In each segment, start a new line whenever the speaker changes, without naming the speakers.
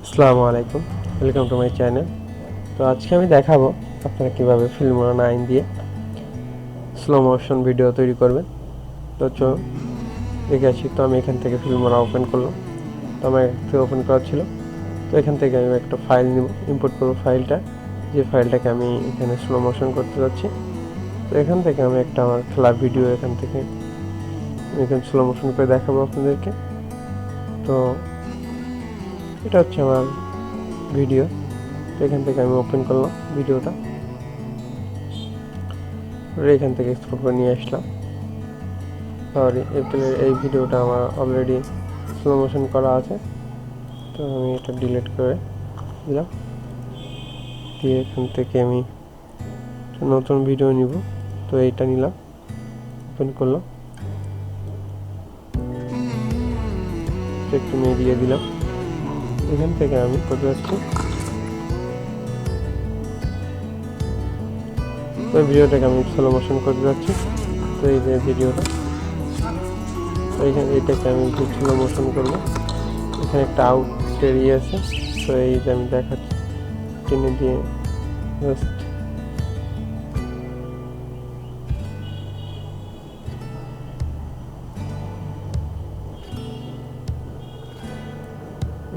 আসসালামু আলাইকুম, welcome to my channel. তো আজকে আমি দেখাবো আপনারা কীভাবে ফিল্মোরা 9 দিয়ে স্লো মোশন ভিডিও তৈরি করবেন। তো দেখে আসি। তো আমি এখান থেকে ফিল্মোরা ওপেন করলাম। তো আমার থেকে ওপেন করা ছিল। তো এখান থেকে আমি একটা ফাইল নিব, ইম্পোর্ট করবো ফাইলটা, যে ফাইলটাকে আমি এখানে স্লো মোশন করতে যাচ্ছি। তো এখান থেকে আমি একটা আমার খেলার ভিডিও এখানে স্লো মোশন করে দেখাবো আপনাদেরকে। তো এটা হচ্ছে আমার ভিডিও। তো এখান থেকে আমি ওপেন করলাম ভিডিওটা, এখান থেকে এক্সপোর্ট করে নিয়ে আসলাম। সরি, এই ভিডিওটা আমার অলরেডি স্লো মোশন করা আছে। তো আমি এটা ডিলিট করে দিলাম, দিয়ে এখান থেকে আমি নতুন ভিডিও নিব। তো এইটা নিলাম, ওপেন করলাম, একটু মিডিয়ে দিলাম। এখান থেকে আমি করতে যাচ্ছি ওই ভিডিওটাকে আমি স্লো মোশন করতে যাচ্ছি। তো এই যে ভিডিওটা, তো এইটাকে আমি স্লো মোশন করবো। এখানে একটা আউটের আছে। তো এই যে আমি দেখাচ্ছি, টেনে দিয়ে জাস্ট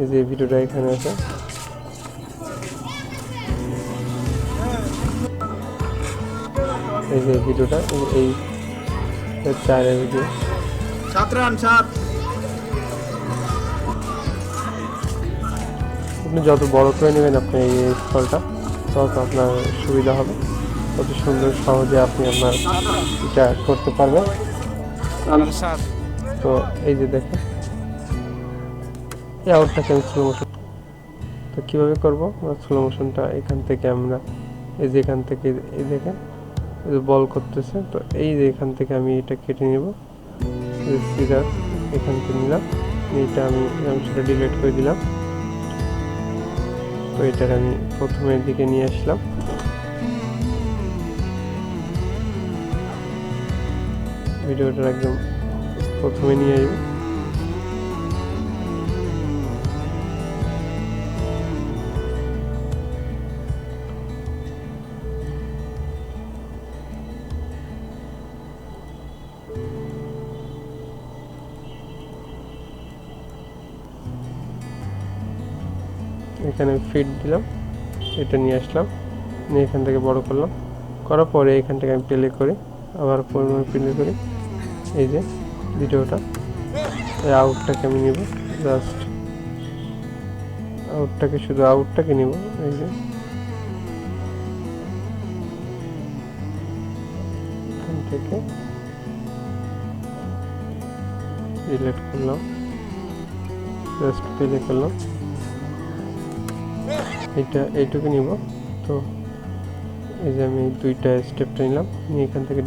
এই যে ভিডিওটা এখানে আছে। এই যে ভিডিওটা, এই 4 ভিডিও। আপনি যত বড় করে নেবেন আপনি এই স্থলটা, তত আপনার সুবিধা হবে, তত সুন্দর সহজে আপনি আপনার এটা করতে পারবেন। তো এই যে দেখেন, এই আউটটাকে আমি স্লো মোশন। তো কীভাবে করবো স্লো মোশনটা? এখান থেকে আমরা এই যে এখান থেকে এই দেখেন বল করতেছে। তো এই যে এখান থেকে আমি এটা কেটে নেব, সিজার এখান থেকে নিলাম, এইটা আমি সেটা ডিলিট করে দিলাম। তো এটাকে আমি প্রথমের দিকে নিয়ে আসলাম, ভিডিওটা একদম প্রথমে নিয়ে আসবো। এখানে ফিট দিলাম, এটা নিয়ে আসলাম, নিয়ে এখান থেকে বড় করলাম, করার পরে এখান থেকে আমি প্লে করি, আবার প্লে করি। এই যে ভিডিওটা, এই আউটটাকে আমি নিব, জাস্ট আউটটাকে, শুধু আউটটাকে নিব। এই যে এখান থেকে ডিলিট করলাম, জাস্ট প্লে করলাম, এইটুকু নিব। তো এই যে আমি দুইটা স্টেপটা নিলাম, নিয়ে এখান থেকে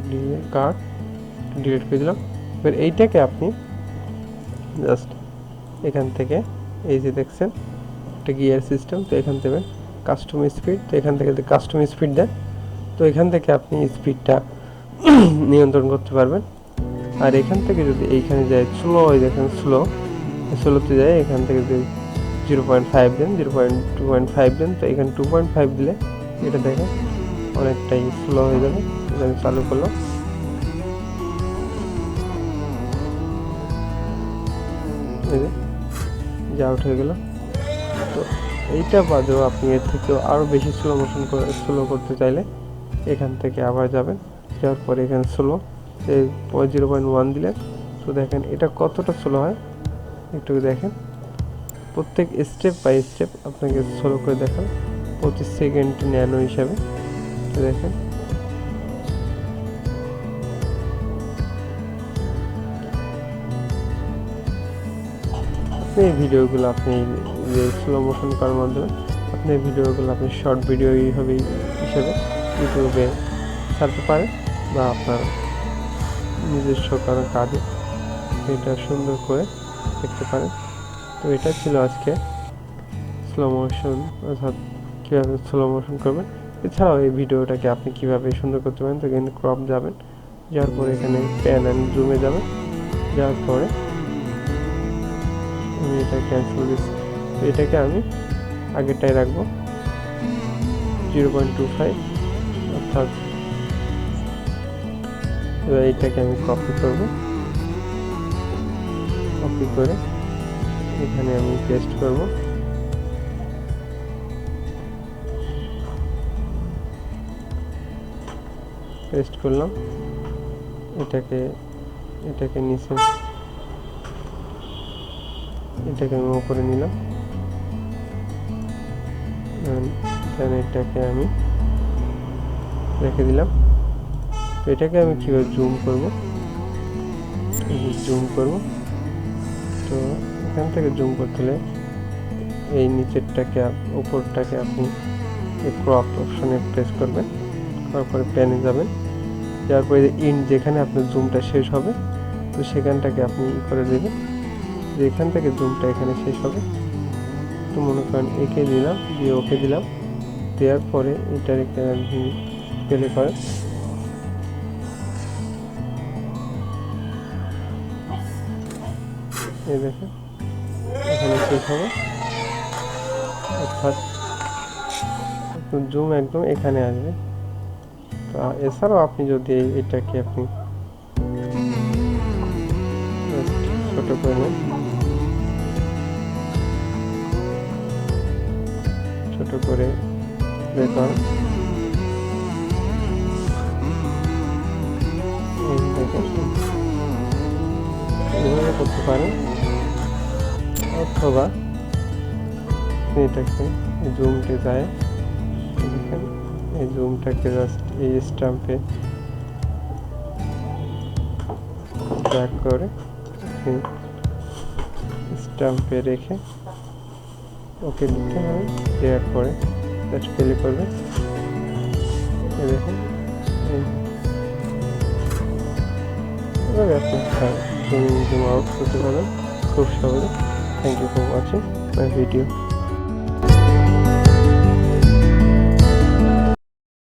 ডিলিট করে দিলাম। এবার এইটাকে আপনি জাস্ট এখান থেকে এই যে দেখছেন একটা গিয়ার সিস্টেম, তো এখান থেকে কাস্টম স্পিড, তো এখান থেকে কাস্টম স্পিড দেন। তো এখান থেকে আপনি স্পিডটা নিয়ন্ত্রণ করতে পারবেন। আর এখান থেকে যদি এইখানে যায় স্লো, ওই দেখেন স্লোতে যায়, এখান থেকে যদি 0.5 দেন, 0.2.5 দেন, তো এখানে 2.5 দিলে এটা দেখেন অনেকটাই স্লো হয়ে যাবে। এটা আমি চালু করলাম, এই যে আউট হয়ে গেল। তো এইটা বাদেও আপনি এর থেকেও আরও বেশি স্লো করতে চাইলে এখান থেকে আবার যাবেন, যাওয়ার পরে এখানে স্লো 0.1 দিলেন। তো দেখেন এটা কতটা স্লো হয়, একটু দেখেন। প্রত্যেক স্টেপ বাই স্টেপ আপনাকে স্লো করে দেখান, প্রতি সেকেন্ড ন্যানো হিসাবে। তো দেখেন আপনি এই ভিডিওগুলো আপনি যে স্লো মোশন করার মাধ্যমে আপনি এই ভিডিওগুলো আপনি শর্ট ভিডিও হিসাবে ইউটিউবে ছাড়তে পারেন, বা আপনার নিজস্ব কারো কাজে এটা সুন্দর করে দেখতে পারেন। তো এটা ছিল আজকে স্লো মোশন, অর্থাৎ কীভাবে স্লো মোশন করবেন। এছাড়াও এই ভিডিওটাকে আপনি কীভাবে সুন্দর করতে পারেন। তো এখানে ক্রপ যাবেন, যাওয়ার পরে এখানে প্যান অ্যান্ড জুমে যাবেন, যাওয়ার পরে আমি এটা ক্যান্সেল দিচ্ছি। এটাকে আমি আগেরটাই রাখবো 0.25, অর্থাৎ এবার এইটাকে আমি কপি করব, কপি করে এখানে আমি পেস্ট করব। পেস্ট করলাম, এটাকে নিচে, এটাকে আমি উপরে নিলাম, এটাকে আমি রেখে দিলাম। তো এটাকে আমি কীভাবে জুম করব, জুম করব। তো এখান থেকে জুম করতে হলে এই নিচেরটাকে, উপরটাকে আপনি এই ক্রপ অপশনে প্রেস করবেন, তারপরে প্যানে যাবেন, যাওয়ার পরে ইন্ড যেখানে আপনার জুমটা শেষ হবে, তো সেখানটাকে আপনি করে দেবেন যে এখান থেকে জুমটা এখানে শেষ হবে। তো মনে করেন একে দিলাম, দিয়ে ওকে দিলাম, দেওয়ার পরে এটার প্লে করেন। এই দেখেন এখানে শেষ হবে, অর্থাৎ জুম একদম এখানে আসবে। তো এছাড়াও আপনি যদি এটাকে আপনি ছোট করে নেন, ছোট করে প্লে করেন, এভাবে করতে পারেন। অথবা এটাকে জুমতে যায়, দেখেন এই জুমটাকে জাস্ট এই স্ট্যাম্পে ড্র্যাগ করে স্ট্যাম্পে রেখে ওকে দিতে হবে, দেওয়ার পরে জাস্ট প্লে করবে। দেখেন এভাবে আপনি জুম আউট করতে পারেন খুব সহজে। Thank you for watching my video.